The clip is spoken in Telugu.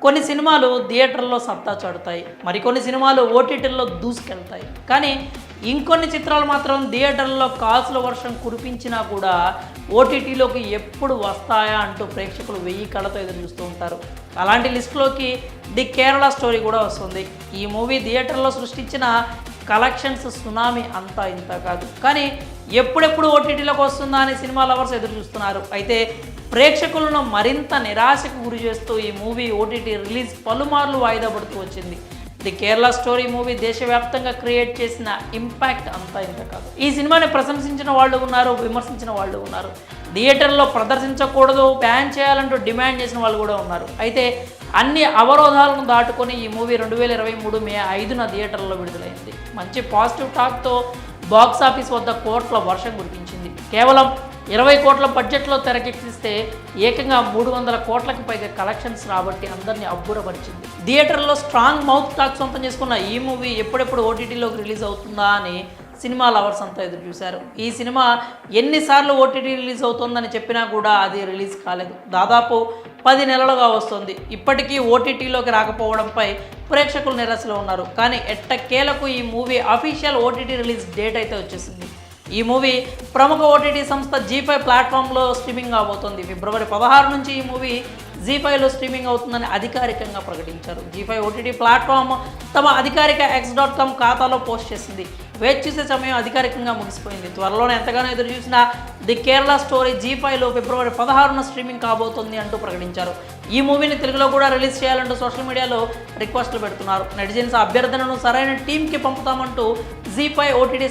కొన్ని సినిమాలు థియేటర్లో సత్తా చాటుతాయి, మరికొన్ని సినిమాలు ఓటీటీల్లో దూసుకెళ్తాయి. కానీ ఇంకొన్ని చిత్రాలు మాత్రం థియేటర్లో కాసుల వర్షం కురిపించినా కూడా ఓటీటీలోకి ఎప్పుడు వస్తాయా అంటూ ప్రేక్షకులు 1000 కళ్ళతో ఎదురు చూస్తూ ఉంటారు. అలాంటి లిస్టులోకి ది కేరళ స్టోరీ కూడా వస్తుంది. ఈ మూవీ థియేటర్లో సృష్టించిన కలెక్షన్స్ సునామీ అంతా ఇంత కాదు. కానీ ఎప్పుడెప్పుడు ఓటీటీలోకి వస్తుందా అని సినిమా లవర్స్ ఎదురు చూస్తున్నారు. అయితే ప్రేక్షకులను మరింత నిరాశకు గురి చేస్తూ ఈ మూవీ ఓటీటీ రిలీజ్ పలుమార్లు వాయిదా పడుతూ వచ్చింది. ది కేరళ స్టోరీ మూవీ దేశవ్యాప్తంగా క్రియేట్ చేసిన ఇంపాక్ట్ అంతా ఇంత కాదు. ఈ సినిమాని ప్రశంసించిన వాళ్ళు ఉన్నారు, విమర్శించిన వాళ్ళు ఉన్నారు. థియేటర్లో ప్రదర్శించకూడదు, బ్యాన్ చేయాలంటూ డిమాండ్ చేసిన వాళ్ళు కూడా ఉన్నారు. అయితే అన్ని అవరోధాలను దాటుకొని ఈ మూవీ 2023 మే 5న థియేటర్లో విడుదలైంది. మంచి పాజిటివ్ టాక్తో బాక్సాఫీస్ వద్ద కోట్ల వర్షం కురిపించింది. కేవలం 20 కోట్ల బడ్జెట్లో తెరకెక్కిస్తే ఏకంగా 300 కోట్లకు పైగా కలెక్షన్స్ రాబట్టి అందరినీ అబ్బురపరిచింది. థియేటర్లో స్ట్రాంగ్ మౌత్ టాక్ సొంతం చేసుకున్న ఈ మూవీ ఎప్పుడెప్పుడు ఓటీటీలోకి రిలీజ్ అవుతుందా అని సినిమా లవర్స్ అంతా ఎదురు చూశారు. ఈ సినిమా ఎన్నిసార్లు ఓటీటీ రిలీజ్ అవుతుందని చెప్పినా కూడా అది రిలీజ్ కాలేదు. దాదాపు 10 నెలలుగా వస్తుంది. ఇప్పటికీ ఓటీటీలోకి రాకపోవడంపై ప్రేక్షకులు నిరాశలో ఉన్నారు. కానీ ఎట్టకేలకు ఈ movie official OTT release date అయితే వచ్చేసింది. ఈ మూవీ ప్రముఖ ఓటీటీ సంస్థ జీ5 ప్లాట్ఫామ్లో స్ట్రీమింగ్ అవబోతోంది. ఫిబ్రవరి 16 నుంచి ఈ మూవీ జీ5లో స్ట్రీమింగ్ అవుతుందని అధికారికంగా ప్రకటించారు. జీ5 ఓటీటీ ప్లాట్ఫామ్ తమ అధికారిక x.com ఖాతాలో పోస్ట్ చేసింది. వేచి చూసే సమయం అధికారికంగా ముగిసిపోయింది. త్వరలోనే ఎంతగానో ఎదురు చూసిన ది కేరళ స్టోరీ జీ5లో ఫిబ్రవరి 16న స్ట్రీమింగ్ కాబోతోంది అంటూ ప్రకటించారు. ఈ మూవీని తెలుగులో కూడా రిలీజ్ చేయాలంటూ సోషల్ మీడియాలో రిక్వెస్టులు పెడుతున్నారు. నెటిజన్స్ అభ్యర్థనను సరైన టీంకి పంపుతామంటూ జీ5 ఓటీటీ